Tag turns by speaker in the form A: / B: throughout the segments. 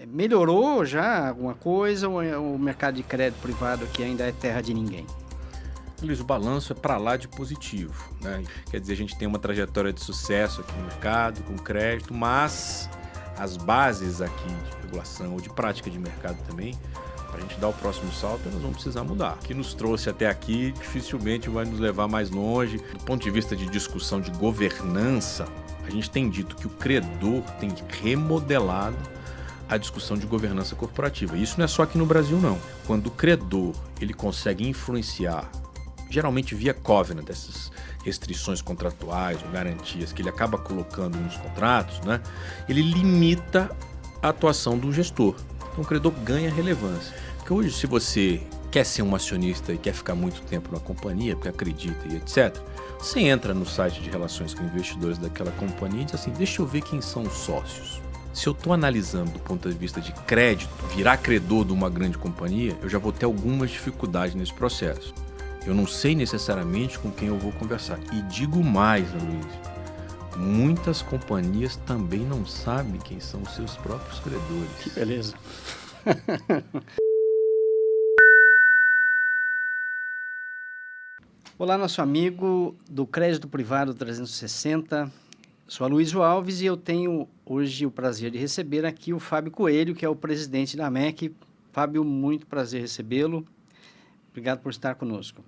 A: melhorou já alguma coisa ou o mercado de crédito privado aqui ainda é terra de ninguém?
B: Luiz, o balanço é para lá de positivo, né? Quer dizer, a gente tem uma trajetória de sucesso aqui no mercado, com crédito, mas as bases aqui de regulação ou de prática de mercado também, para a gente dar o próximo salto, nós vamos precisar mudar. O que nos trouxe até aqui dificilmente vai nos levar mais longe. Do ponto de vista de discussão de governança, a gente tem dito que o credor tem remodelado a discussão de governança corporativa. E isso não é só aqui no Brasil, não. Quando o credor ele consegue influenciar, geralmente via covenant, dessas restrições contratuais ou garantias que ele acaba colocando nos contratos, né? Ele limita a atuação do gestor. Então o credor ganha relevância. Porque hoje, se você quer ser um acionista e quer ficar muito tempo na companhia, porque acredita e etc., você entra no site de relações com investidores daquela companhia e diz assim, deixa eu ver quem são os sócios. Se eu estou analisando do ponto de vista de crédito, virar credor de uma grande companhia, eu já vou ter algumas dificuldades nesse processo. Eu não sei necessariamente com quem eu vou conversar. E digo mais, Luiz, muitas companhias também não sabem quem são os seus próprios credores.
A: Que beleza. Olá, nosso amigo do Crédito Privado 360. Sou Aloysio Alves e eu tenho hoje o prazer de receber aqui o Fábio Coelho, que é o presidente da MEC. Fábio, muito prazer recebê-lo. Obrigado por estar conosco.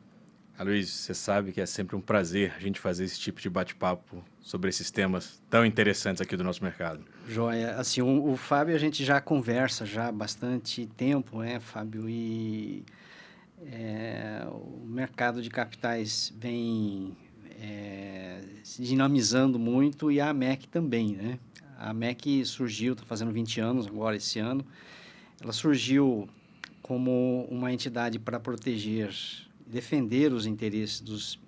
B: Luiz, você sabe que é sempre um prazer a gente fazer esse tipo de bate-papo sobre esses temas tão interessantes aqui do nosso mercado.
A: Joia. Assim, o Fábio a gente já conversa já há bastante tempo, né, Fábio? E o mercado de capitais vem se dinamizando muito e a MEC também, né? A MEC surgiu, está fazendo 20 anos agora esse ano. Ela surgiu como uma entidade para proteger, defender os interesses dos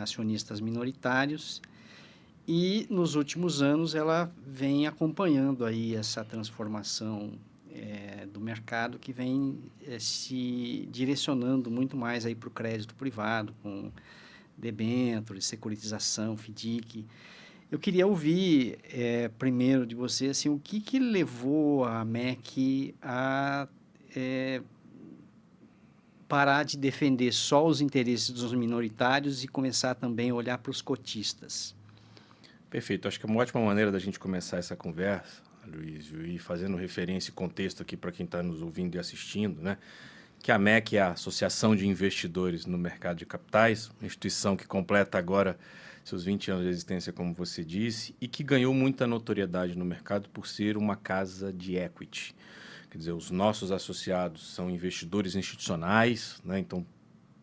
A: acionistas minoritários e nos últimos anos ela vem acompanhando aí essa transformação do mercado que vem se direcionando muito mais aí para o crédito privado com debêntures, securitização, FDIC. Eu queria ouvir primeiro de você assim, o que levou a MEC a parar de defender só os interesses dos minoritários e começar também a olhar para os cotistas.
B: Perfeito. Acho que é uma ótima maneira da gente começar essa conversa, Luísio, e fazendo referência e contexto aqui para quem está nos ouvindo e assistindo, né? Que a MEC é a Associação de Investidores no Mercado de Capitais, uma instituição que completa agora seus 20 anos de existência, como você disse, e que ganhou muita notoriedade no mercado por ser uma casa de equity. Quer dizer, os nossos associados são investidores institucionais, né? Então,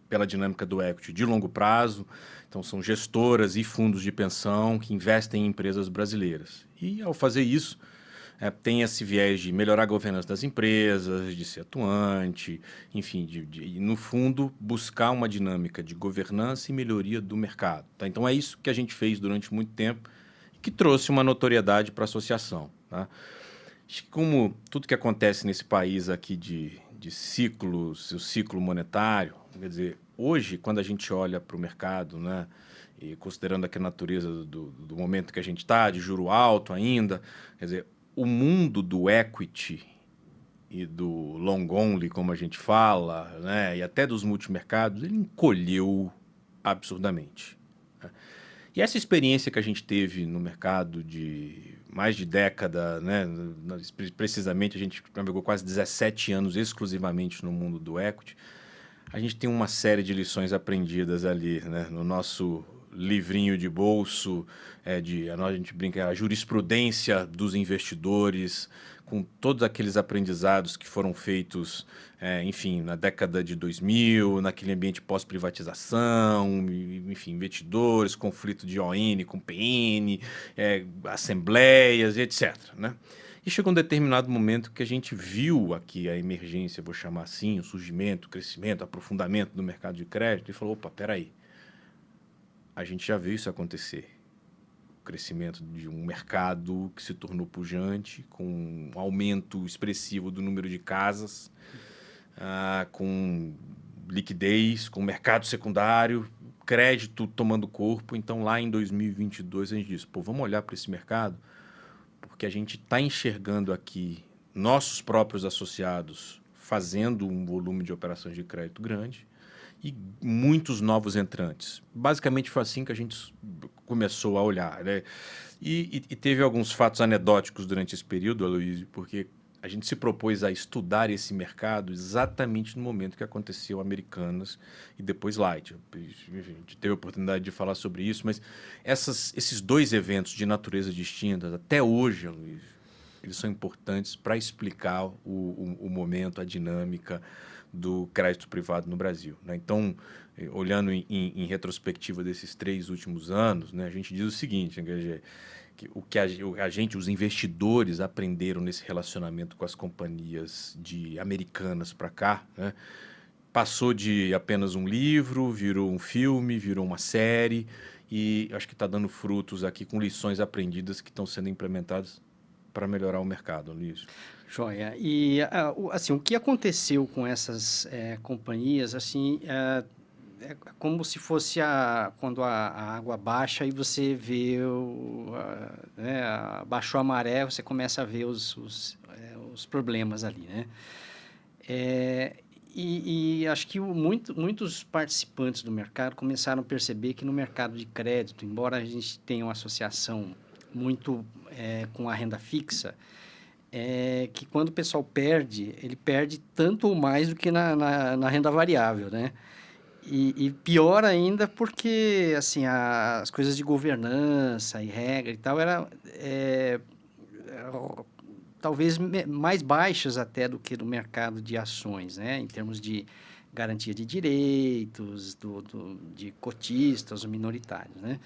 B: pela dinâmica do equity de longo prazo, então são gestoras e fundos de pensão que investem em empresas brasileiras. E, ao fazer isso, tem esse viés de melhorar a governança das empresas, de ser atuante, enfim, no fundo, buscar uma dinâmica de governança e melhoria do mercado. Tá? Então, é isso que a gente fez durante muito tempo e que trouxe uma notoriedade para a associação. Tá? Acho que como tudo que acontece nesse país aqui de ciclos, o ciclo monetário, quer dizer, hoje, quando a gente olha para o mercado, né, e considerando aqui a natureza do momento que a gente está, de juro alto ainda, quer dizer, o mundo do equity e do long only, como a gente fala, né, e até dos multimercados, ele encolheu absurdamente. Né? E essa experiência que a gente teve no mercado de mais de década, né, precisamente a gente navegou quase 17 anos exclusivamente no mundo do equity, a gente tem uma série de lições aprendidas ali, né, no nosso livrinho de bolso, a gente brinca, a jurisprudência dos investidores, com todos aqueles aprendizados que foram feitos, enfim, na década de 2000, naquele ambiente pós-privatização, enfim, investidores, conflito de ON com PN, assembleias, etc., né? E chegou um determinado momento que a gente viu aqui a emergência, vou chamar assim, o surgimento, o crescimento, o aprofundamento do mercado de crédito e falou, opa, peraí, a gente já viu isso acontecer. O crescimento de um mercado que se tornou pujante, com um aumento expressivo do número de casas, com liquidez, com mercado secundário, crédito tomando corpo. Então, lá em 2022, a gente disse, pô, vamos olhar para esse mercado, porque a gente está enxergando aqui nossos próprios associados fazendo um volume de operações de crédito grande e muitos novos entrantes. Basicamente foi assim que a gente começou a olhar, né? E teve alguns fatos anedóticos durante esse período, Aloysio, porque a gente se propôs a estudar esse mercado exatamente no momento que aconteceu Americanas e depois Light. Enfim, a gente teve a oportunidade de falar sobre isso, mas esses dois eventos de natureza distinta, até hoje, Aloysio, eles são importantes para explicar o momento, a dinâmica do crédito privado no Brasil, né? Então, olhando em retrospectiva desses 3 últimos anos, né, a gente diz o seguinte, né, que o que os investidores aprenderam nesse relacionamento com as companhias americanas para cá, né, passou de apenas um livro, virou um filme, virou uma série, e acho que está dando frutos aqui com lições aprendidas que estão sendo implementadas para melhorar o mercado, Luiz.
A: Joia. E, assim, o que aconteceu com essas companhias, assim, é como se fosse quando a água baixa e você vê, né, baixou a maré, você começa a ver os problemas ali, né? E acho que muitos participantes do mercado começaram a perceber que no mercado de crédito, embora a gente tenha uma associação muito com a renda fixa, que quando o pessoal perde, ele perde tanto ou mais do que na renda variável, né? E pior ainda porque, assim, as coisas de governança e regra e tal talvez mais baixas até do que no mercado de ações, né? Em termos de garantia de direitos, de cotistas ou minoritários, né?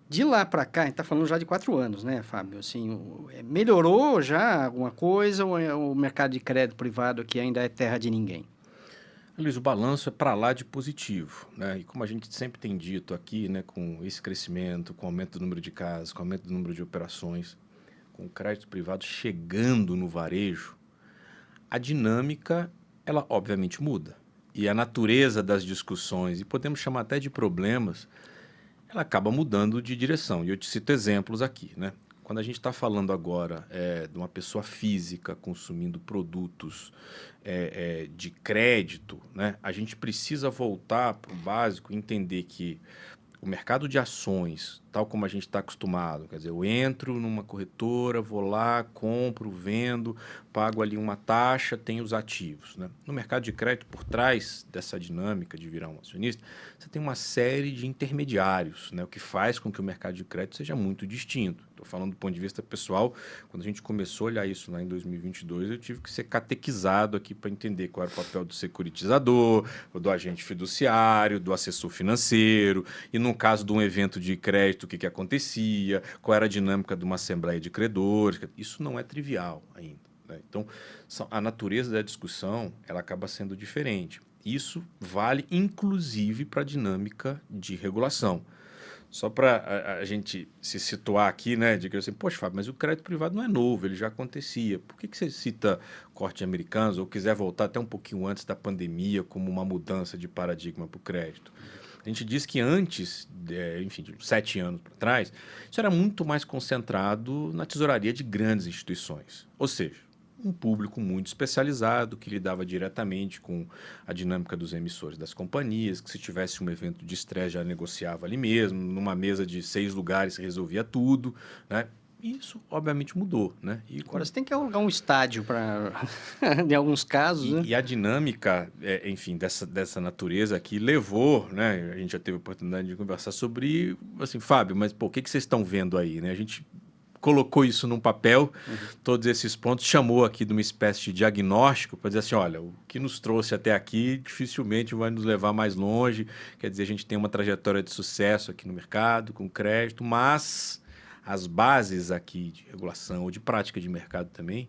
A: De lá para cá, a gente está falando já de 4 anos, né, Fábio? Assim, melhorou já alguma coisa ou o mercado de crédito privado aqui ainda é terra de ninguém?
B: Luiz, o balanço é para lá de positivo, né? E como a gente sempre tem dito aqui, né, com esse crescimento, com o aumento do número de casas, com o aumento do número de operações, com o crédito privado chegando no varejo, a dinâmica, ela obviamente muda. E a natureza das discussões, e podemos chamar até de problemas, ela acaba mudando de direção. E eu te cito exemplos aqui, né? Quando a gente está falando agora de uma pessoa física consumindo produtos de crédito, né? A gente precisa voltar para o básico e entender que o mercado de ações, tal como a gente está acostumado, quer dizer, eu entro numa corretora, vou lá, compro, vendo, pago ali uma taxa, tenho os ativos, né? No mercado de crédito, por trás dessa dinâmica de virar um acionista, você tem uma série de intermediários, né? O que faz com que o mercado de crédito seja muito distinto. Estou falando do ponto de vista pessoal, quando a gente começou a olhar isso lá em 2022, eu tive que ser catequizado aqui para entender qual era o papel do securitizador, do agente fiduciário, do assessor financeiro, e no caso de um evento de crédito, o que acontecia, qual era a dinâmica de uma assembleia de credores. Isso não é trivial ainda, né? Então, a natureza da discussão ela acaba sendo diferente. Isso vale, inclusive, para a dinâmica de regulação. Só para a gente se situar aqui, né? De que assim, poxa, Fábio, mas o crédito privado não é novo, ele já acontecia. Por que você cita corte americanos ou quiser voltar até um pouquinho antes da pandemia como uma mudança de paradigma para o crédito? A gente diz que antes, enfim, de 7 anos para trás, isso era muito mais concentrado na tesouraria de grandes instituições. Ou seja, um público muito especializado que lidava diretamente com a dinâmica dos emissores das companhias, que se tivesse um evento de estresse já negociava ali mesmo, numa mesa de 6 lugares resolvia tudo, né? Isso, obviamente, mudou, né?
A: Agora você tem que alugar um estádio para, em alguns casos, né?
B: E a dinâmica, enfim, dessa natureza aqui levou, né? A gente já teve a oportunidade de conversar sobre, assim, Fábio, mas pô, o que vocês estão vendo aí, né? A gente colocou isso num papel, todos esses pontos, chamou aqui de uma espécie de diagnóstico para dizer assim, olha, o que nos trouxe até aqui dificilmente vai nos levar mais longe, quer dizer, a gente tem uma trajetória de sucesso aqui no mercado, com crédito, mas as bases aqui de regulação ou de prática de mercado também,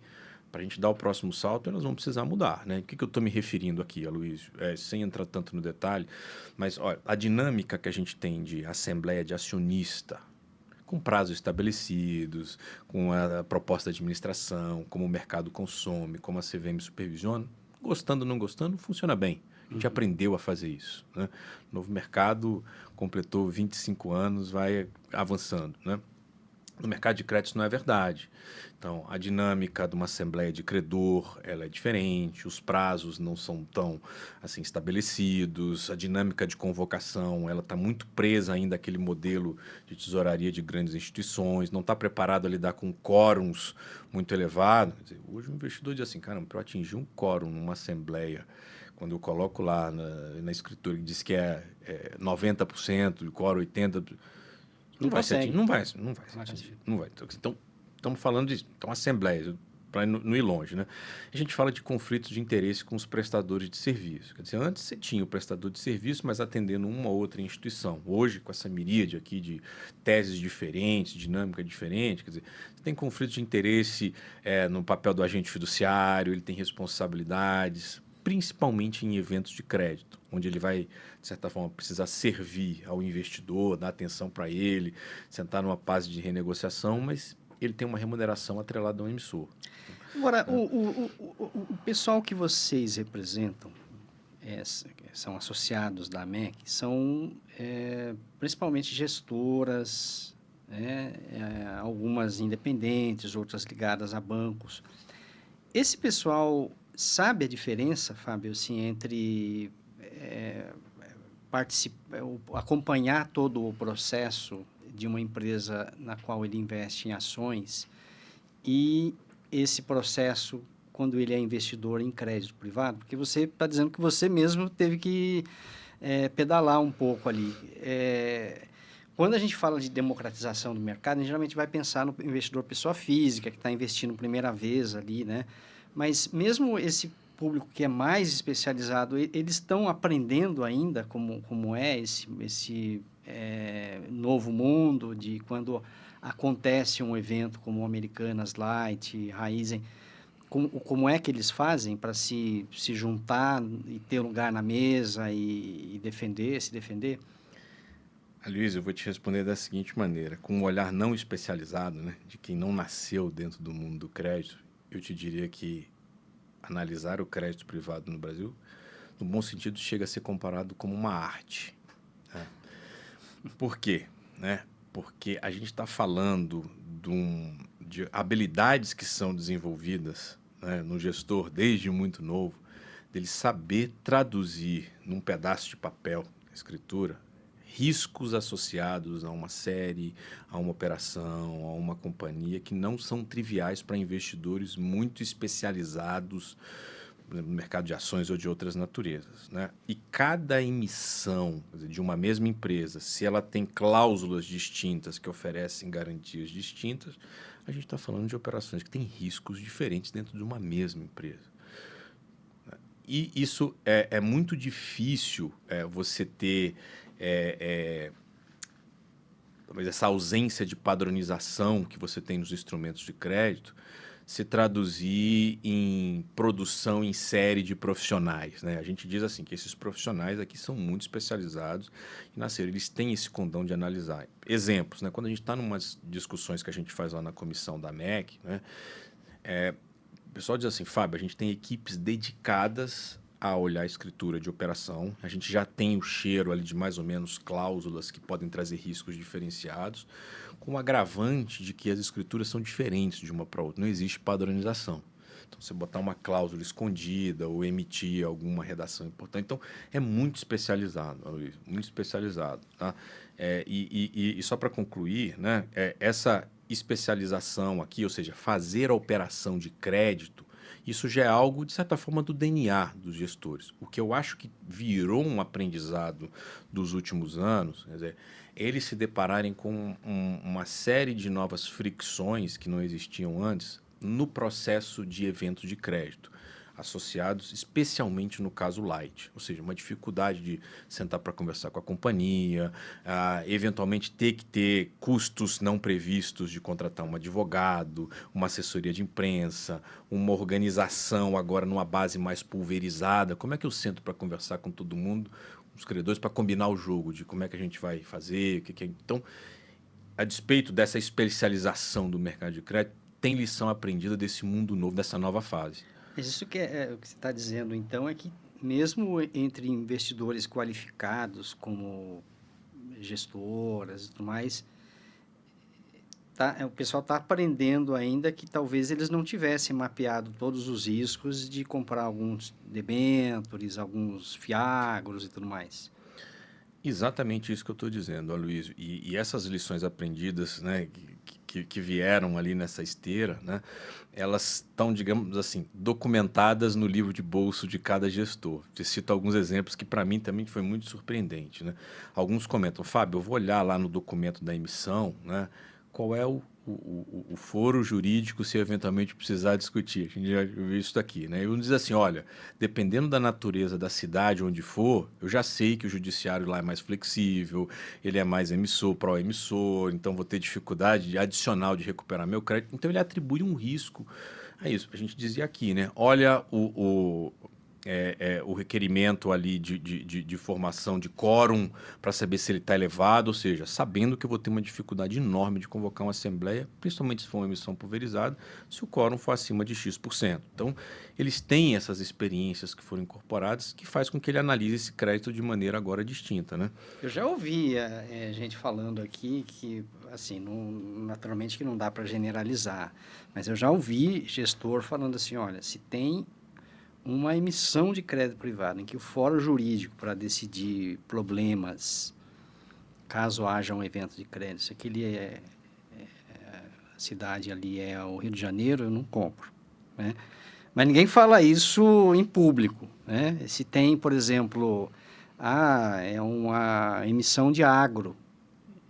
B: para a gente dar o próximo salto, elas vão precisar mudar, né? O que eu estou me referindo aqui, Aloysio? Sem entrar tanto no detalhe, mas olha, a dinâmica que a gente tem de assembleia de acionista, com prazos estabelecidos, com a proposta de administração, como o mercado consome, como a CVM supervisiona, gostando ou não gostando, funciona bem. A gente aprendeu a fazer isso, né? O novo mercado completou 25 anos, vai avançando, né? No mercado de crédito isso não é verdade. Então, a dinâmica de uma assembleia de credor, ela é diferente, os prazos não são tão assim estabelecidos, a dinâmica de convocação, ela está muito presa ainda àquele modelo de tesouraria de grandes instituições, não está preparado a lidar com quórums muito elevados. Quer dizer, hoje o investidor diz assim, caramba, para eu atingir um quórum numa assembleia, quando eu coloco lá na escritura que diz que é 90%, o quórum 80%,
A: Não
B: não vai ser
A: consegue.
B: atingido, não vai ser
A: Não vai
B: atingido,
A: conseguir.
B: não vai. Então, estamos falando de assembleias, para não ir longe, né? A gente fala de conflitos de interesse com os prestadores de serviço. Quer dizer, antes você tinha o prestador de serviço, mas atendendo uma ou outra instituição. Hoje, com essa miríade aqui de teses diferentes, dinâmica diferente, quer dizer, você tem conflitos de interesse no papel do agente fiduciário, ele tem responsabilidades, principalmente em eventos de crédito, onde ele vai, de certa forma, precisar servir ao investidor, dar atenção para ele, sentar numa fase de renegociação, mas ele tem uma remuneração atrelada ao emissor.
A: Agora, o pessoal que vocês representam, são associados da AMEC, são principalmente gestoras, né, algumas independentes, outras ligadas a bancos. Esse pessoal sabe a diferença, Fábio, assim, entre acompanhar todo o processo de uma empresa na qual ele investe em ações e esse processo quando ele é investidor em crédito privado? Porque você está dizendo que você mesmo teve que pedalar um pouco ali. Quando a gente fala de democratização do mercado, a gente geralmente vai pensar no investidor pessoa física, que está investindo primeira vez ali, né? Mas mesmo esse público que é mais especializado, eles estão aprendendo ainda como é esse novo mundo de quando acontece um evento como o Americanas Light, Raizen, como é que eles fazem para se juntar e ter lugar na mesa e se defender?
B: Luiz, eu vou te responder da seguinte maneira, com um olhar não especializado, né, de quem não nasceu dentro do mundo do crédito, eu te diria que analisar o crédito privado no Brasil, no bom sentido, chega a ser comparado como uma arte. Né? Por quê? Né? Porque a gente está falando de habilidades que são desenvolvidas, né, no gestor desde muito novo, dele saber traduzir num pedaço de papel, escritura, riscos associados a uma série, a uma operação, a uma companhia que não são triviais para investidores muito especializados no mercado de ações ou de outras naturezas, né? E cada emissão, quer dizer, de uma mesma empresa, se ela tem cláusulas distintas que oferecem garantias distintas, a gente está falando de operações que têm riscos diferentes dentro de uma mesma empresa. E isso é muito difícil você ter talvez essa ausência de padronização que você tem nos instrumentos de crédito se traduzir em produção em série de profissionais, né? A gente diz assim que esses profissionais aqui são muito especializados e nasceram, eles têm esse condão de analisar. Exemplos, né? Quando a gente está em umas discussões que a gente faz lá na comissão da MEC, né? O pessoal diz assim, Fábio, a gente tem equipes dedicadas a olhar a escritura de operação, a gente já tem o cheiro ali de mais ou menos cláusulas que podem trazer riscos diferenciados, com o agravante de que as escrituras são diferentes de uma para outra, não existe padronização. Então, você botar uma cláusula escondida ou emitir alguma redação importante. Então, é muito especializado, Luiz, muito especializado. Tá? E só para concluir, né, essa especialização aqui, ou seja, fazer a operação de crédito, isso já é algo, de certa forma, do DNA dos gestores. O que eu acho que virou um aprendizado dos últimos anos, quer dizer, eles se depararem com uma série de novas fricções que não existiam antes no processo de eventos de crédito, associados especialmente no caso Light, ou seja, uma dificuldade de sentar para conversar com a companhia, eventualmente ter que ter custos não previstos de contratar um advogado, uma assessoria de imprensa, uma organização agora numa base mais pulverizada. Como é que eu sento para conversar com todo mundo, os credores, para combinar o jogo de como é que a gente vai fazer, o que é. Então, a despeito dessa especialização do mercado de crédito, tem lição aprendida desse mundo novo, dessa nova fase.
A: Mas isso que o que você está dizendo, então, é que mesmo entre investidores qualificados como gestoras e tudo mais, o pessoal está aprendendo ainda que talvez eles não tivessem mapeado todos os riscos de comprar alguns debêntures, alguns fiagros e tudo mais.
B: Exatamente isso que eu estou dizendo, Aloysio. E essas lições aprendidas, né, que vieram ali nessa esteira, né, elas estão, digamos assim, documentadas no livro de bolso de cada gestor. Eu cito alguns exemplos que para mim também foi muito surpreendente, né? Alguns comentam, Fábio, eu vou olhar lá no documento da emissão, né, qual é o foro jurídico se eventualmente precisar discutir. A gente já viu isso daqui, né? E um diz assim, olha, dependendo da natureza da cidade onde for, eu já sei que o judiciário lá é mais flexível, ele é mais emissor, pró-emissor, então vou ter dificuldade adicional de recuperar meu crédito. Então ele atribui um risco a isso. A gente dizia aqui, né? Olha o requerimento ali de formação de quórum para saber se ele está elevado, ou seja, sabendo que eu vou ter uma dificuldade enorme de convocar uma assembleia, principalmente se for uma emissão pulverizada, se o quórum for acima de X%. Então, eles têm essas experiências que foram incorporadas que faz com que ele analise esse crédito de maneira agora distinta, né?
A: Eu já ouvi gente falando aqui que, assim, naturalmente que não dá para generalizar, mas eu já ouvi gestor falando assim, olha, se tem uma emissão de crédito privado em que o fórum jurídico para decidir problemas, caso haja um evento de crédito, se aquele a cidade ali é o Rio de Janeiro, eu não compro, né? Mas ninguém fala isso em público, né? Se tem, por exemplo, é uma emissão de agro,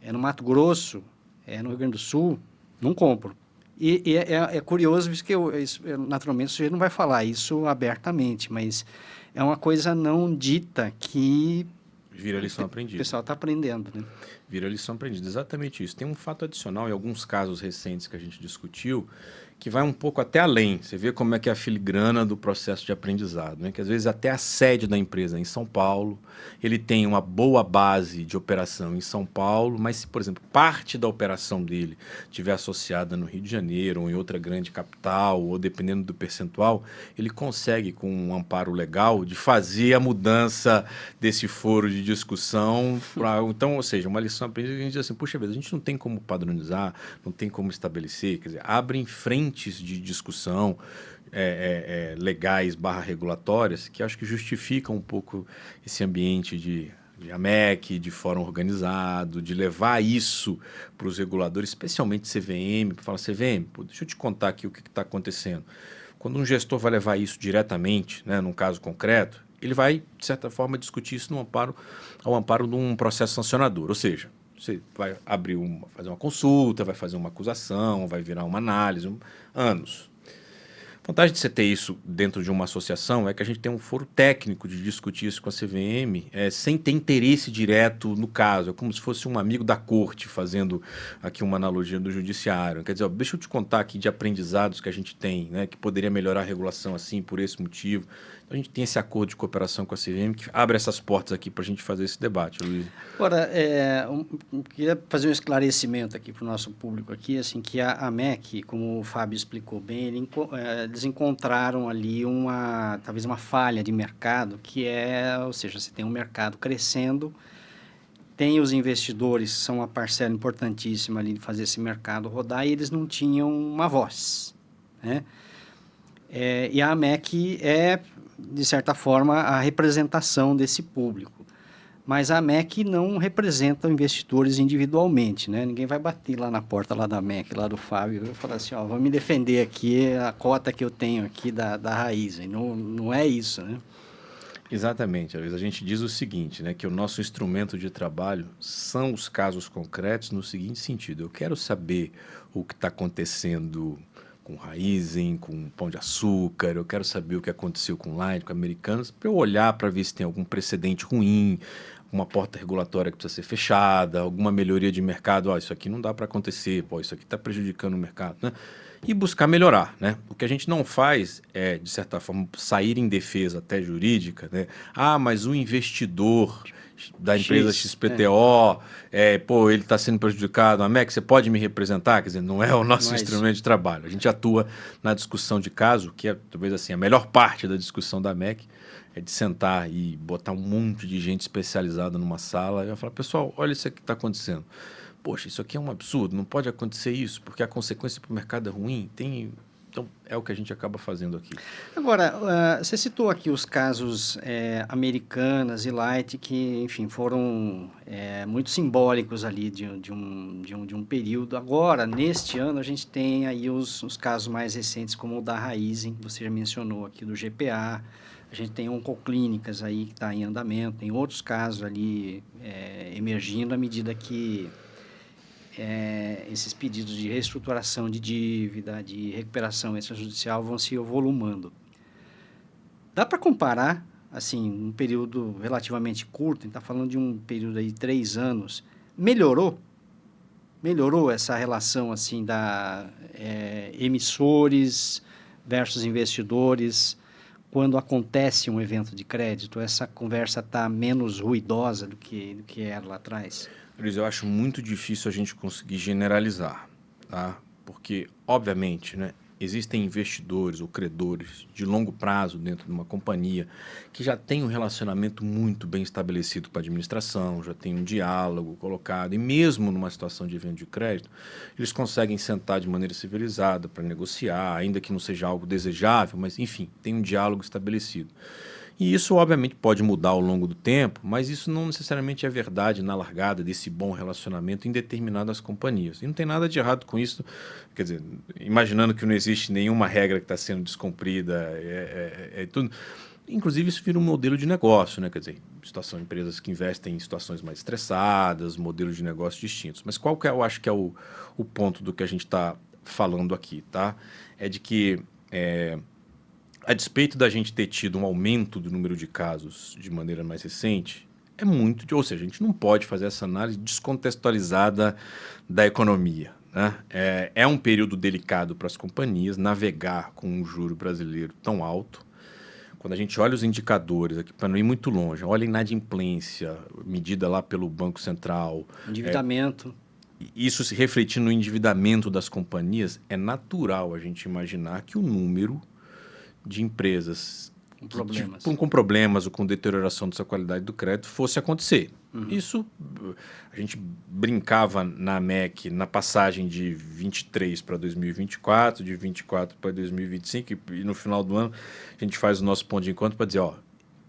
A: é no Mato Grosso, é no Rio Grande do Sul, não compro. E é curioso, isso que naturalmente o sujeito não vai falar isso abertamente, mas é uma coisa não dita que
B: Vira lição
A: o
B: aprendida.
A: pessoal está aprendendo, né?
B: Vira lição aprendida, exatamente isso. Tem um fato adicional em alguns casos recentes que a gente discutiu, que vai um pouco até além. Você vê como é que é a filigrana do processo de aprendizado, né? Que às vezes até a sede da empresa é em São Paulo, ele tem uma boa base de operação em São Paulo, mas se, por exemplo, parte da operação dele estiver associada no Rio de Janeiro ou em outra grande capital, ou dependendo do percentual, ele consegue, com um amparo legal, de fazer a mudança desse foro de discussão. Então, ou seja, uma lição aprendida que a gente diz assim, puxa vida, a gente não tem como padronizar, não tem como estabelecer, quer dizer, abrem frentes de discussão legais / regulatórias que acho que justificam um pouco esse ambiente de AMEC, de fórum organizado, de levar isso para os reguladores, especialmente CVM, para falar, CVM, pô, deixa eu te contar aqui o que está acontecendo. Quando um gestor vai levar isso diretamente, né, num caso concreto, ele vai, de certa forma, discutir isso ao amparo de um processo sancionador, ou seja, você vai fazer uma consulta, vai fazer uma acusação, vai virar uma análise, anos. A vantagem de você ter isso dentro de uma associação é que a gente tem um foro técnico de discutir isso com a CVM sem ter interesse direto no caso. É como se fosse um amigo da corte, fazendo aqui uma analogia do judiciário. Quer dizer, ó, deixa eu te contar aqui de aprendizados que a gente tem, né, que poderia melhorar a regulação assim, por esse motivo. Então, a gente tem esse acordo de cooperação com a CVM que abre essas portas aqui para a gente fazer esse debate, Luiz.
A: Agora, queria fazer um esclarecimento aqui para o nosso público aqui, assim, que a MEC, como o Fábio explicou bem, eles encontraram ali talvez uma falha de mercado, ou seja, você tem um mercado crescendo, tem os investidores, que são uma parcela importantíssima ali de fazer esse mercado rodar, e eles não tinham uma voz, né? E a AMEC de certa forma, a representação desse público. Mas a MEC não representa investidores individualmente, né? Ninguém vai bater lá na porta lá da MEC, lá do Fábio, e falar assim, ó, vou me defender aqui a cota que eu tenho aqui da Raiz. Não é isso, né?
B: Exatamente, Luiz. A gente diz o seguinte, né, que o nosso instrumento de trabalho são os casos concretos no seguinte sentido. Eu quero saber o que está acontecendo com Raizen, com Pão de Açúcar, eu quero saber o que aconteceu com Light, com Americanas, para eu olhar para ver se tem algum precedente ruim, uma porta regulatória que precisa ser fechada, alguma melhoria de mercado. Isso aqui não dá para acontecer, pô, isso aqui está prejudicando o mercado, né? E buscar melhorar, né? O que a gente não faz é, de certa forma, sair em defesa até jurídica, né? Mas o investidor da empresa XPTO, pô, ele está sendo prejudicado. A MEC, você pode me representar? Quer dizer, não é o nosso instrumento de trabalho. A gente atua na discussão de caso, que é, talvez assim, a melhor parte da discussão da MEC, é de sentar e botar um monte de gente especializada numa sala e falar, pessoal, olha isso aqui que está acontecendo. poxa, isso aqui é um absurdo, não pode acontecer isso, porque a consequência para o mercado é ruim. Então, é o que a gente acaba fazendo aqui.
A: Agora, você citou aqui os casos Americanas e Light que, enfim, foram muito simbólicos ali de um período. Agora, neste ano, a gente tem aí os casos mais recentes, como o da Raizen, você já mencionou aqui do GPA. A gente tem oncoclínicas aí que está em andamento, tem outros casos ali emergindo à medida que esses pedidos de reestruturação de dívida, de recuperação extrajudicial vão se avolumando. Dá para comparar, assim, um período relativamente curto, a gente está falando de um período aí de 3 anos, melhorou? Melhorou essa relação, assim, da emissores versus investidores, quando acontece um evento de crédito, essa conversa está menos ruidosa do que era lá atrás?
B: Luiz, eu acho muito difícil a gente conseguir generalizar, tá? Porque, obviamente, né, existem investidores ou credores de longo prazo dentro de uma companhia que já tem um relacionamento muito bem estabelecido com a administração, já tem um diálogo colocado, e mesmo numa situação de evento de crédito, eles conseguem sentar de maneira civilizada para negociar, ainda que não seja algo desejável, mas, enfim, tem um diálogo estabelecido. E isso, obviamente, pode mudar ao longo do tempo, mas isso não necessariamente é verdade na largada desse bom relacionamento em determinadas companhias. E não tem nada de errado com isso, quer dizer, imaginando que não existe nenhuma regra que está sendo descumprida, tudo. Inclusive, isso vira um modelo de negócio, né? Quer dizer, empresas que investem em situações mais estressadas, modelos de negócio distintos. Mas qual que eu acho que é o ponto do que a gente está falando aqui, tá? É de que a despeito da gente ter tido um aumento do número de casos de maneira mais recente, ou seja, a gente não pode fazer essa análise descontextualizada da economia, né? É um período delicado para as companhias navegar com um juro brasileiro tão alto. Quando a gente olha os indicadores, aqui para não ir muito longe, olha a inadimplência medida lá pelo Banco Central.
A: Endividamento.
B: Isso se refletindo no endividamento das companhias, é natural a gente imaginar que o número de empresas com problemas ou com deterioração da sua qualidade do crédito fosse acontecer. Isso, a gente brincava na MEC na passagem de 23 para 2024, de 24 para 2025, e no final do ano a gente faz o nosso ponto de encontro para dizer,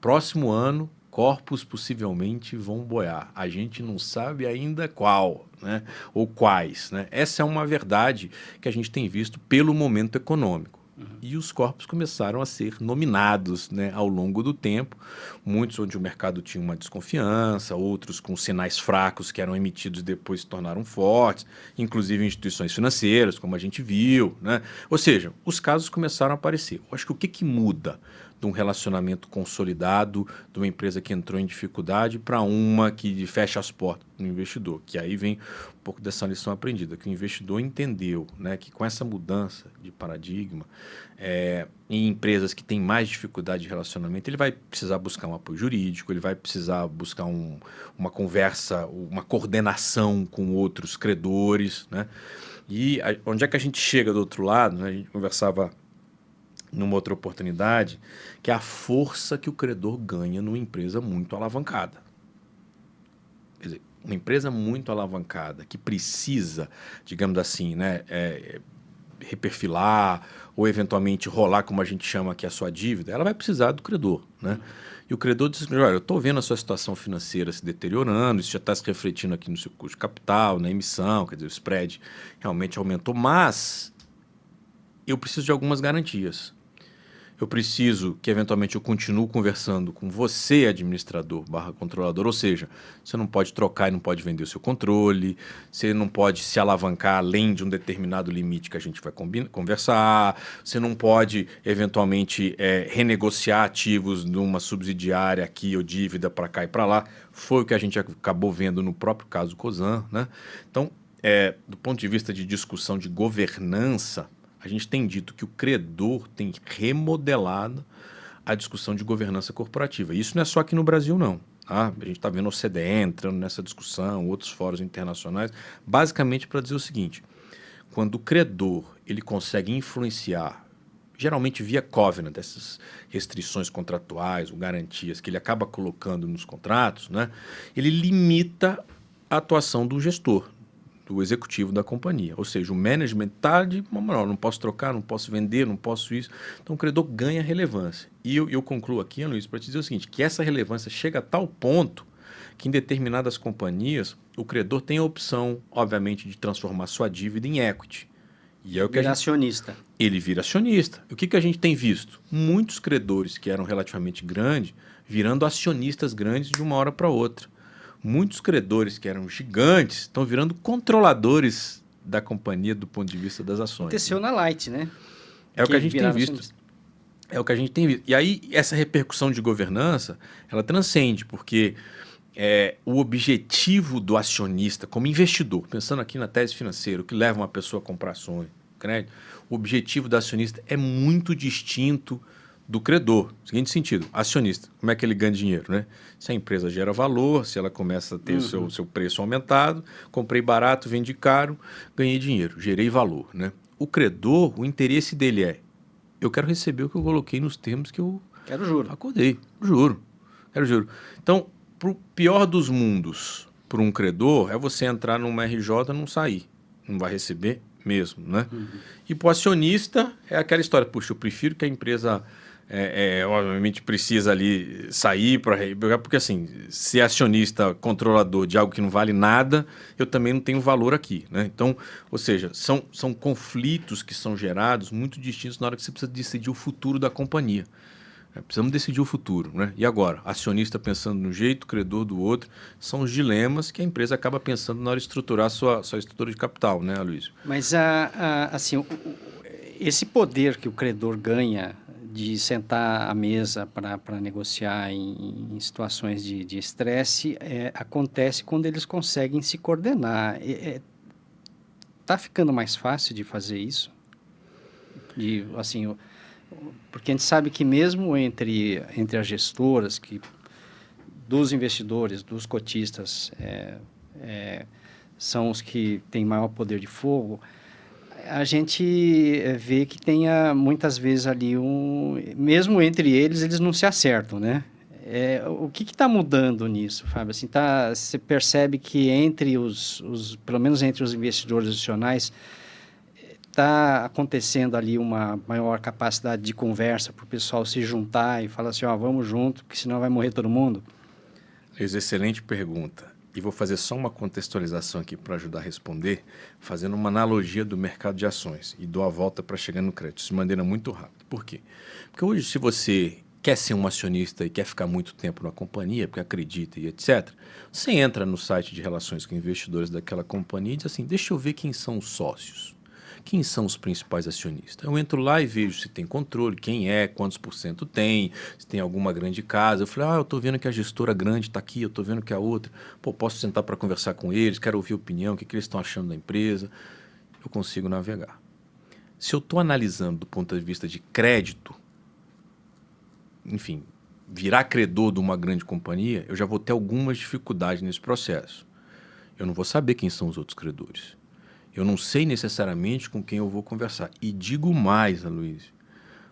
B: próximo ano, corpos possivelmente vão boiar. A gente não sabe ainda qual, né? Ou quais, né? Essa é uma verdade que a gente tem visto pelo momento econômico. E os corpos começaram a ser nominados, né, ao longo do tempo, muitos onde o mercado tinha uma desconfiança, outros com sinais fracos que eram emitidos e depois se tornaram fortes, inclusive instituições financeiras, como a gente viu, né? Ou seja, os casos começaram a aparecer. Eu acho que o que muda de um relacionamento consolidado, de uma empresa que entrou em dificuldade para uma que fecha as portas no investidor, que aí vem um pouco dessa lição aprendida, que o investidor entendeu, né, que com essa mudança de paradigma, em empresas que têm mais dificuldade de relacionamento, ele vai precisar buscar um apoio jurídico, ele vai precisar buscar uma conversa, uma coordenação com outros credores, né? E onde é que a gente chega do outro lado, né? A gente conversava numa outra oportunidade, que é a força que o credor ganha numa empresa muito alavancada. Quer dizer, uma empresa muito alavancada que precisa, digamos assim, né, reperfilar ou eventualmente rolar, como a gente chama aqui, a sua dívida, ela vai precisar do credor, né? E o credor diz, olha, eu estou vendo a sua situação financeira se deteriorando, isso já está se refletindo aqui no seu custo de capital, na emissão, quer dizer, o spread realmente aumentou, mas eu preciso de algumas garantias. Eu preciso que, eventualmente, eu continue conversando com você, administrador / controlador, ou seja, você não pode trocar e não pode vender o seu controle, você não pode se alavancar além de um determinado limite que a gente vai conversar, você não pode, eventualmente, renegociar ativos numa subsidiária aqui ou dívida para cá e para lá. Foi o que a gente acabou vendo no próprio caso Cosan, né? Então, do ponto de vista de discussão de governança, a gente tem dito que o credor tem remodelado a discussão de governança corporativa. Isso não é só aqui no Brasil, não. Tá? A gente está vendo a OCDE entrando nessa discussão, outros fóruns internacionais, basicamente para dizer o seguinte: quando o credor ele consegue influenciar, geralmente via covenant, essas restrições contratuais ou garantias que ele acaba colocando nos contratos, né, ele limita a atuação do gestor. do executivo da companhia. Ou seja, o management está de uma moral, não posso trocar, não posso vender, não posso isso. Então o credor ganha relevância. E eu concluo aqui, Luiz, para te dizer o seguinte, que essa relevância chega a tal ponto que em determinadas companhias o credor tem a opção, obviamente, de transformar sua dívida em equity. E é o que
A: Vira acionista.
B: Ele vira acionista. O que a gente tem visto? Muitos credores que eram relativamente grandes virando acionistas grandes de uma hora para outra. Muitos credores que eram gigantes estão virando controladores da companhia do ponto de vista das ações.
A: Aconteceu na Light, né?
B: É o que a gente tem visto.
A: Acionista.
B: É o que a gente tem visto. E aí, essa repercussão de governança, ela transcende, porque o objetivo do acionista, como investidor, pensando aqui na tese financeira, o que leva uma pessoa a comprar ações, crédito, o objetivo do acionista é muito distinto do credor. Seguinte sentido, acionista, como é que ele ganha dinheiro, né? Se a empresa gera valor, se ela começa a ter o seu preço aumentado, comprei barato, vendi caro, ganhei dinheiro, gerei valor, né? O credor, o interesse dele eu quero receber o que eu coloquei nos termos que eu
A: Quero juro.
B: acordei, quero juro. Então, para o pior dos mundos, para um credor, é você entrar numa RJ e não sair, não vai receber mesmo, né? E para o acionista é aquela história, puxa, eu prefiro que a empresa obviamente precisa ali sair porque assim, ser acionista controlador de algo que não vale nada, eu também não tenho valor aqui, né? Então, ou seja, são conflitos que são gerados muito distintos na hora que você precisa decidir o futuro da companhia. Precisamos decidir o futuro, né? E agora, acionista pensando de um jeito, credor do outro, são os dilemas que a empresa acaba pensando na hora de estruturar sua estrutura de capital, né, Aloysio?
A: Mas assim, esse poder que o credor ganha de sentar à mesa para negociar em situações de estresse acontece quando eles conseguem se coordenar. Tá ficando mais fácil de fazer isso? Assim, porque a gente sabe que mesmo entre as gestoras, dos investidores, dos cotistas, são os que têm maior poder de fogo, a gente vê que tem muitas vezes ali mesmo entre eles não se acertam, né? O que está mudando nisso, Fábio? Assim, você percebe que pelo menos entre os investidores institucionais, está acontecendo ali uma maior capacidade de conversa para o pessoal se juntar e falar assim, vamos junto, porque senão vai morrer todo mundo?
B: Excelente pergunta. E vou fazer só uma contextualização aqui para ajudar a responder, fazendo uma analogia do mercado de ações e dou a volta para chegar no crédito de maneira muito rápida. Por quê? Porque hoje, se você quer ser um acionista e quer ficar muito tempo na companhia, porque acredita e etc., você entra no site de relações com investidores daquela companhia e diz assim, deixa eu ver quem são os sócios. Quem são os principais acionistas? Eu entro lá e vejo se tem controle, quem quantos % tem, se tem alguma grande casa. Eu falei, eu estou vendo que a gestora grande está aqui, eu estou vendo que a outra. Posso sentar para conversar com eles, quero ouvir a opinião, o que eles estão achando da empresa. Eu consigo navegar. Se eu estou analisando do ponto de vista de crédito, enfim, virar credor de uma grande companhia, eu já vou ter algumas dificuldades nesse processo. Eu não vou saber quem são os outros credores. Eu não sei necessariamente com quem eu vou conversar. E digo mais, Aloysio,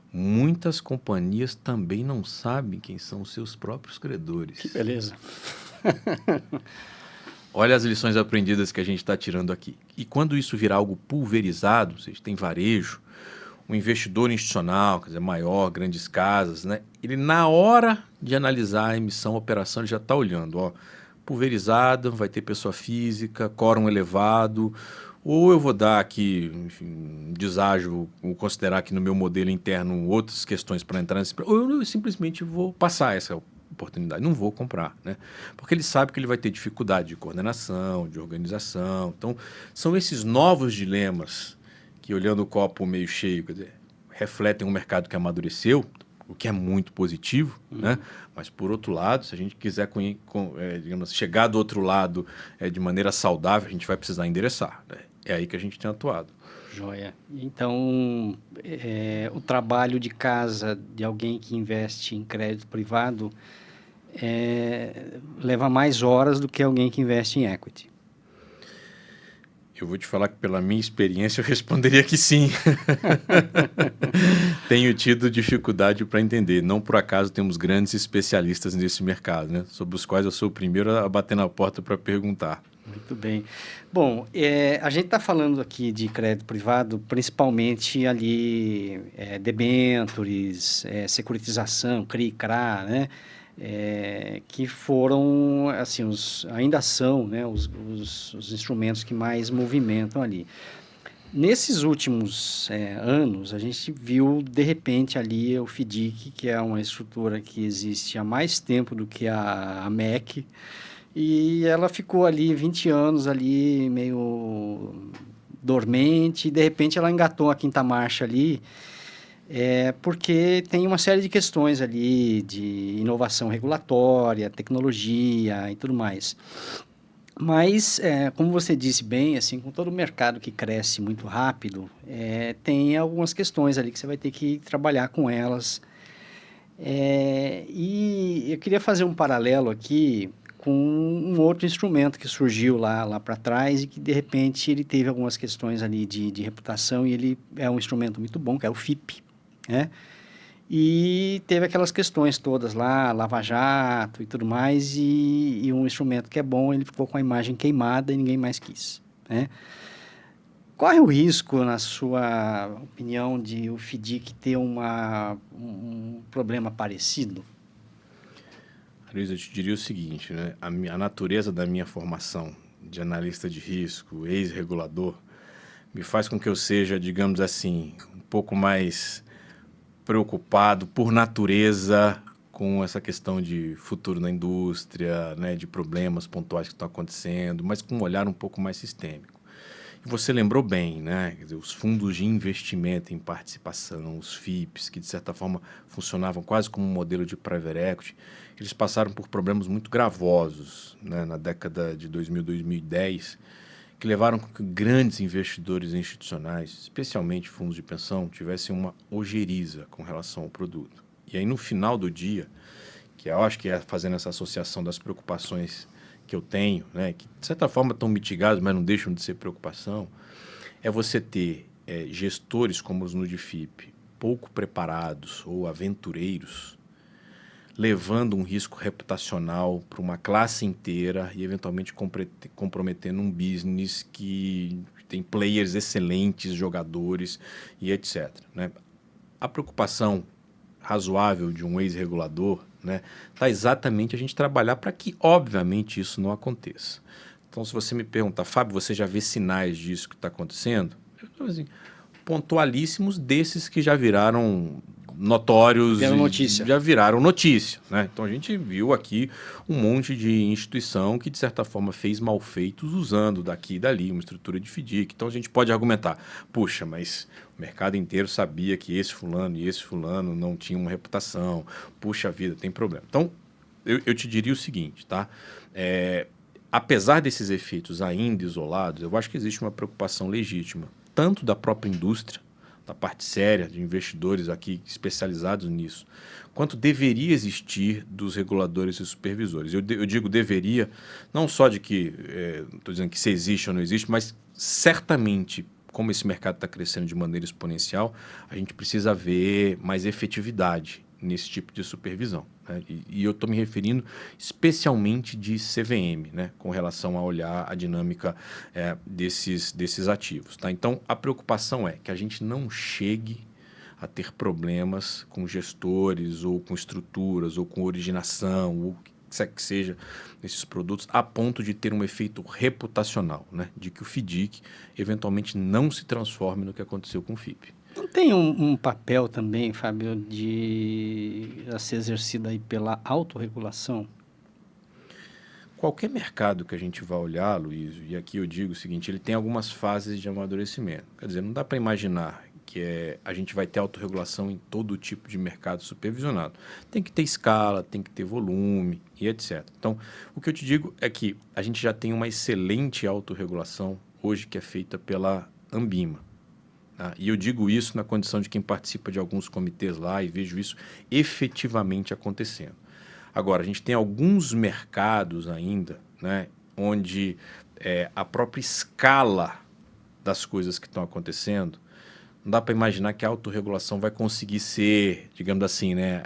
B: muitas companhias também não sabem quem são os seus próprios credores.
A: Que beleza.
B: Olha as lições aprendidas que a gente está tirando aqui. E quando isso virar algo pulverizado, ou seja, tem varejo, um investidor institucional, quer dizer, maior, grandes casas, né? Ele, na hora de analisar a emissão, a operação, ele já está olhando, pulverizado, vai ter pessoa física, quórum elevado, ou eu vou dar aqui, enfim, deságio, vou considerar aqui no meu modelo interno outras questões para entrar nesse... Ou eu simplesmente vou passar essa oportunidade, não vou comprar, né? Porque ele sabe que ele vai ter dificuldade de coordenação, de organização. Então, são esses novos dilemas que, olhando o copo meio cheio, quer dizer, refletem um mercado que amadureceu, o que é muito positivo, né? Mas, por outro lado, se a gente quiser digamos, chegar do outro lado de maneira saudável, a gente vai precisar endereçar, né? É aí que a gente tem atuado.
A: Joia. Então, o trabalho de casa de alguém que investe em crédito privado leva mais horas do que alguém que investe em equity.
B: Eu vou te falar que pela minha experiência eu responderia que sim. Tenho tido dificuldade para entender. Não por acaso temos grandes especialistas nesse mercado, né? Sobre os quais eu sou o primeiro a bater na porta para perguntar.
A: Muito bem. Bom, a gente está falando aqui de crédito privado, principalmente ali debêntures, securitização, CRI, CRA, né? Que foram, assim, ainda são, né, os instrumentos que mais movimentam ali. Nesses últimos anos, a gente viu, de repente, ali o FDIC, que é uma estrutura que existe há mais tempo do que a MEC, e ela ficou ali 20 anos ali meio dormente, e de repente ela engatou a quinta marcha ali, porque tem uma série de questões ali de inovação regulatória, tecnologia e tudo mais. Mas, como você disse bem, assim, com todo o mercado que cresce muito rápido, tem algumas questões ali que você vai ter que trabalhar com elas. E eu queria fazer um paralelo aqui com um outro instrumento que surgiu lá para trás e que, de repente, ele teve algumas questões ali de reputação e ele é um instrumento muito bom, que é o FIP, né? E teve aquelas questões todas lá, Lava Jato e tudo mais, e um instrumento que é bom, ele ficou com a imagem queimada e ninguém mais quis, né? Corre o risco, na sua opinião, de o FDIC ter um problema parecido?
B: Luiz, eu te diria o seguinte, né? A natureza da minha formação de analista de risco, ex-regulador, me faz com que eu seja, digamos assim, um pouco mais preocupado por natureza com essa questão de futuro na indústria, né, de problemas pontuais que estão acontecendo, mas com um olhar um pouco mais sistêmico. E você lembrou bem, né? Quer dizer, os fundos de investimento em participação, os FIPs, que de certa forma funcionavam quase como um modelo de private equity, eles passaram por problemas muito gravosos, né, na década de 2000, 2010, que levaram com que grandes investidores institucionais, especialmente fundos de pensão, tivessem uma ojeriza com relação ao produto. E aí, no final do dia, que eu acho que é fazendo essa associação das preocupações que eu tenho, né, que de certa forma estão mitigadas, mas não deixam de ser preocupação, é você ter gestores como os Nudifip, pouco preparados ou aventureiros, levando um risco reputacional para uma classe inteira e eventualmente comprometendo um business que tem players excelentes, jogadores e etc. Né? A preocupação razoável de um ex-regulador, né, tá exatamente a gente trabalhar para que, obviamente, isso não aconteça. Então, se você me perguntar, Fábio, você já vê sinais disso que está acontecendo? Eu estou assim, pontualíssimos desses que já viraram notórios, já viraram notícia, né? Então a gente viu aqui um monte de instituição que de certa forma fez malfeitos usando daqui e dali uma estrutura de FDIC. Então a gente pode argumentar, puxa, mas o mercado inteiro sabia que esse fulano e esse fulano não tinham uma reputação, puxa vida, tem problema. Então eu te diria o seguinte, tá? Apesar desses efeitos ainda isolados, eu acho que existe uma preocupação legítima, tanto da própria indústria, da parte séria de investidores aqui especializados nisso, quanto deveria existir dos reguladores e supervisores. Eu digo deveria, não só de que, estou dizendo que se existe ou não existe, mas certamente, como esse mercado está crescendo de maneira exponencial, a gente precisa ver mais efetividade nesse tipo de supervisão. Né? E eu estou me referindo especialmente de CVM, né? Com relação a olhar a dinâmica desses ativos. Tá? Então, a preocupação é que a gente não chegue a ter problemas com gestores, ou com estruturas, ou com originação, ou o que seja nesses produtos, a ponto de ter um efeito reputacional, né? De que o FDIC eventualmente não se transforme no que aconteceu com o FIP.
A: Não tem um papel também, Fábio, a ser exercido aí pela autorregulação?
B: Qualquer mercado que a gente vá olhar, Luiz, e aqui eu digo o seguinte, ele tem algumas fases de amadurecimento. Quer dizer, não dá para imaginar que a gente vai ter autorregulação em todo tipo de mercado supervisionado. Tem que ter escala, tem que ter volume e etc. Então, o que eu te digo é que a gente já tem uma excelente autorregulação hoje que é feita pela Anbima. Tá? E eu digo isso na condição de quem participa de alguns comitês lá e vejo isso efetivamente acontecendo. Agora, a gente tem alguns mercados ainda, né, onde a própria escala das coisas que estão acontecendo, não dá para imaginar que a autorregulação vai conseguir ser, digamos assim, né,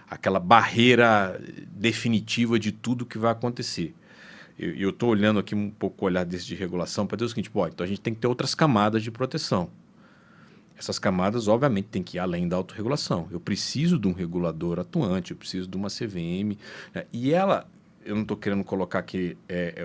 B: aquela barreira definitiva de tudo que vai acontecer. Eu estou olhando aqui um pouco o olhar desse de regulação para dizer o seguinte, bom, então a gente tem que ter outras camadas de proteção. Essas camadas, obviamente, têm que ir além da autorregulação. Eu preciso de um regulador atuante, eu preciso de uma CVM, né? E ela, eu não estou querendo colocar aqui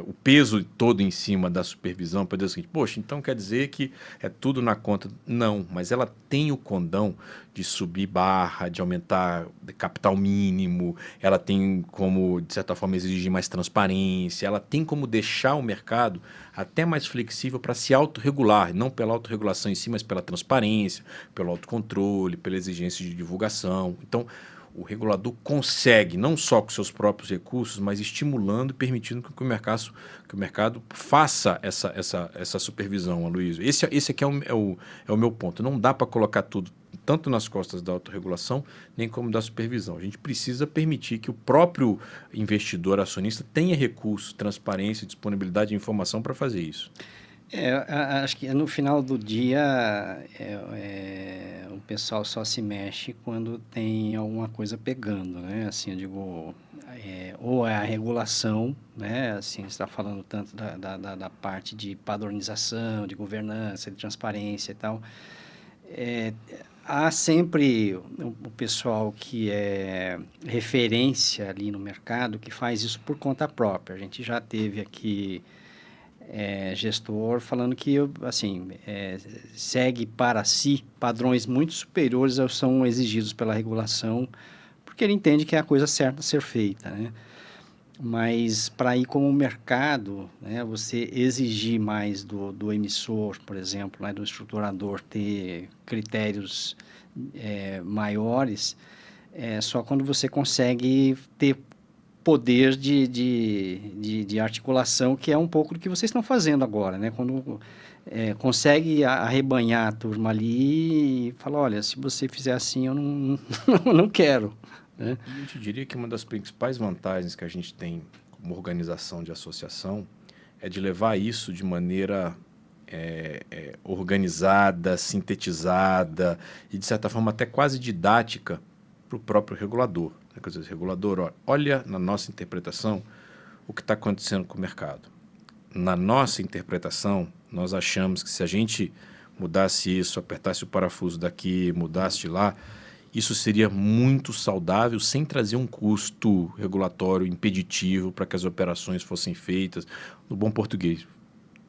B: o peso todo em cima da supervisão para dizer o seguinte, poxa, então quer dizer que é tudo na conta. Não, mas ela tem o condão de subir barra, de aumentar capital mínimo, ela tem como, de certa forma, exigir mais transparência, ela tem como deixar o mercado até mais flexível para se autorregular, não pela autorregulação em si, mas pela transparência, pelo autocontrole, pela exigência de divulgação. Então, o regulador consegue, não só com seus próprios recursos, mas estimulando e permitindo que o mercado faça essa supervisão, Aloysio. Esse aqui é o meu ponto. Não dá para colocar tudo tanto nas costas da autorregulação, nem como da supervisão. A gente precisa permitir que o próprio investidor acionista tenha recursos, transparência, disponibilidade de informação para fazer isso.
A: Acho que no final do dia o pessoal só se mexe quando tem alguma coisa pegando, né? Assim, eu digo, ou é a regulação, né? Assim, você está falando tanto da parte de padronização, de governança, de transparência e tal. Há sempre o pessoal que é referência ali no mercado que faz isso por conta própria. A gente já teve aqui gestor falando que assim, segue para si padrões muito superiores aos que são exigidos pela regulação, porque ele entende que é a coisa certa a ser feita, né? Mas para ir como mercado, né, você exigir mais do emissor, por exemplo, né, do estruturador ter critérios maiores, só quando você consegue ter poder de articulação, que é um pouco do que vocês estão fazendo agora, né? Quando consegue arrebanhar a turma ali e fala, olha, se você fizer assim, eu não quero, né?
B: E eu te diria que uma das principais vantagens que a gente tem como organização de associação é de levar isso de maneira organizada, sintetizada e, de certa forma, até quase didática para o próprio regulador. Quer dizer, regulador, olha na nossa interpretação o que está acontecendo com o mercado. Na nossa interpretação, nós achamos que se a gente mudasse isso, apertasse o parafuso daqui, mudasse de lá, isso seria muito saudável, sem trazer um custo regulatório impeditivo para que as operações fossem feitas, no bom português,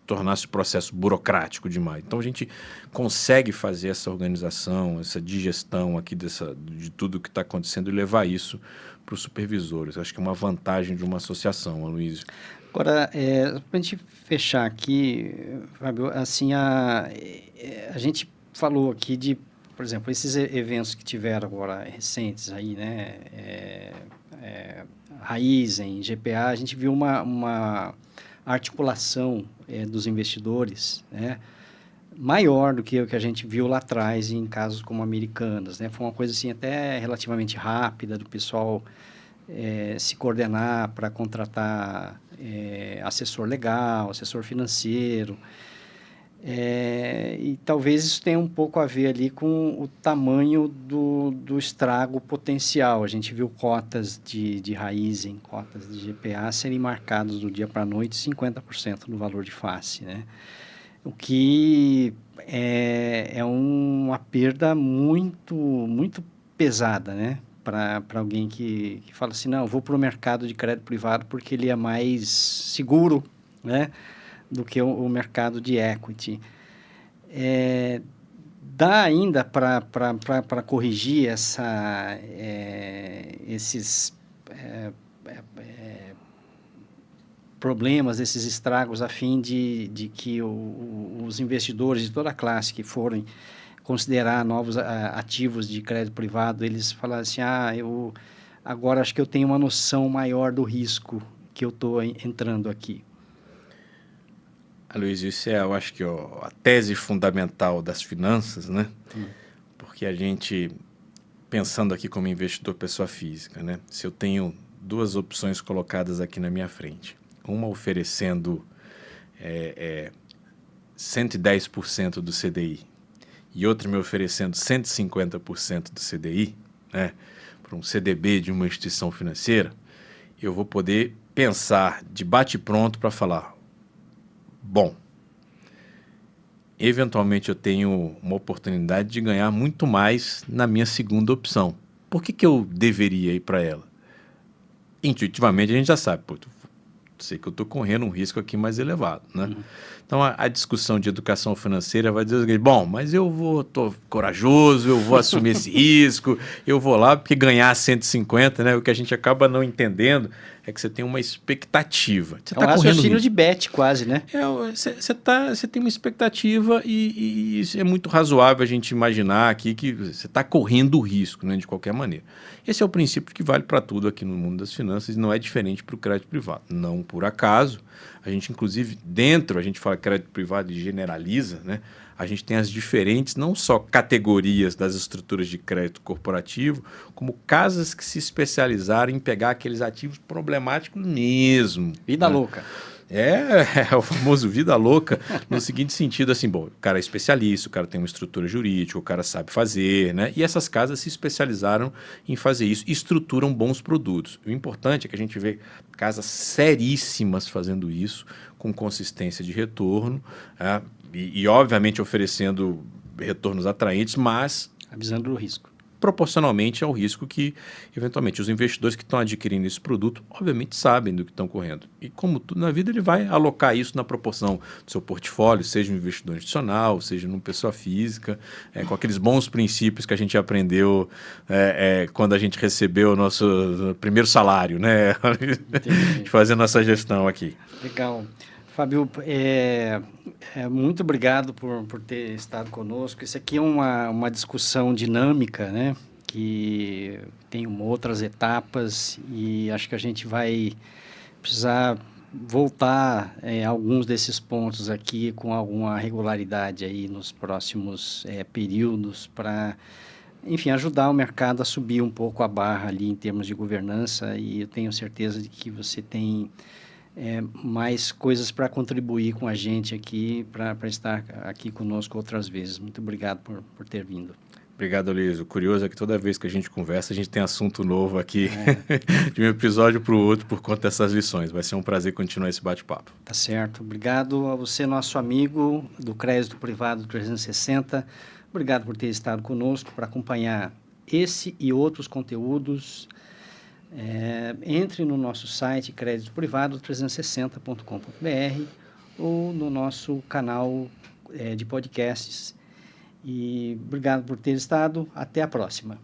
B: tornasse o processo burocrático demais. Então, a gente consegue fazer essa organização, essa digestão aqui de tudo que está acontecendo e levar isso para os supervisores. Acho que é uma vantagem de uma associação, Aloysio.
A: Agora, para a gente fechar aqui, Fábio, assim, a gente falou aqui de, por exemplo, esses eventos que tiveram agora recentes aí, né? Raizen, GPA, a gente viu uma articulação dos investidores, né, maior do que o que a gente viu lá atrás em casos como Americanas, né? Foi uma coisa assim até relativamente rápida do pessoal se coordenar para contratar assessor legal, assessor financeiro. E talvez isso tenha um pouco a ver ali com o tamanho do estrago potencial. A gente viu cotas de Raizen, cotas de GPA serem marcadas do dia para a noite 50% do valor de face, né? O que é uma perda muito, muito pesada, né? Para alguém que fala assim, não, eu vou para o mercado de crédito privado porque ele é mais seguro, né, do que o mercado de equity. Dá ainda para corrigir esses problemas, esses estragos, a fim de que os investidores de toda a classe que forem considerar novos ativos de crédito privado, eles falam assim, eu agora acho que eu tenho uma noção maior do risco que eu estou entrando aqui.
B: Aloysio, isso eu acho que a tese fundamental das finanças, né? Porque a gente, pensando aqui como investidor pessoa física, né? Se eu tenho duas opções colocadas aqui na minha frente, uma oferecendo 110% do CDI e outra me oferecendo 150% do CDI, né, para um CDB de uma instituição financeira, eu vou poder pensar de bate-pronto para falar, bom, eventualmente eu tenho uma oportunidade de ganhar muito mais na minha segunda opção. Por que eu deveria ir para ela? Intuitivamente a gente já sabe, pô, sei que eu estou correndo um risco aqui mais elevado, né? Então a discussão de educação financeira vai dizer o seguinte, bom, mas estou corajoso, eu vou assumir esse risco, eu vou lá porque ganhar 150, né? O que a gente acaba não entendendo é que você tem uma expectativa. Você
A: É um raciocínio de bet quase, né?
B: Você tem uma expectativa e é muito razoável a gente imaginar aqui que você está correndo o risco, né, de qualquer maneira. Esse é o princípio que vale para tudo aqui no mundo das finanças e não é diferente para o crédito privado. Não por acaso, a gente inclusive a gente fala crédito privado e generaliza, né? A gente tem as diferentes, não só categorias das estruturas de crédito corporativo, como casas que se especializaram em pegar aqueles ativos problemáticos mesmo.
A: Vida louca.
B: É o famoso vida louca, no seguinte sentido, assim, bom, o cara é especialista, o cara tem uma estrutura jurídica, o cara sabe fazer, né? E essas casas se especializaram em fazer isso e estruturam bons produtos. O importante é que a gente vê casas seríssimas fazendo isso, com consistência de retorno, e obviamente oferecendo retornos atraentes, mas
A: avisando do risco.
B: Proporcionalmente ao risco que, eventualmente, os investidores que estão adquirindo esse produto, obviamente, sabem do que estão correndo. E como tudo na vida, ele vai alocar isso na proporção do seu portfólio, seja um investidor institucional, seja numa pessoa física, com aqueles bons princípios que a gente aprendeu quando a gente recebeu o nosso primeiro salário, né? De fazer a nossa gestão aqui.
A: Legal. Fábio, muito obrigado por ter estado conosco. Isso aqui é uma discussão dinâmica, né? Que tem outras etapas e acho que a gente vai precisar voltar a alguns desses pontos aqui com alguma regularidade aí nos próximos períodos para, enfim, ajudar o mercado a subir um pouco a barra ali em termos de governança, e eu tenho certeza de que você tem mais coisas para contribuir com a gente aqui, para estar aqui conosco outras vezes. Muito obrigado por ter vindo.
B: Obrigado, Luiz. O curioso é que toda vez que a gente conversa, a gente tem assunto novo aqui, de um episódio para o outro, por conta dessas lições. Vai ser um prazer continuar esse bate-papo.
A: Tá certo. Obrigado a você, nosso amigo do Crédito Privado 360. Obrigado por ter estado conosco para acompanhar esse e outros conteúdos. Entre no nosso site creditoprivado360.com.br ou no nosso canal de podcasts. E obrigado por ter estado. Até a próxima.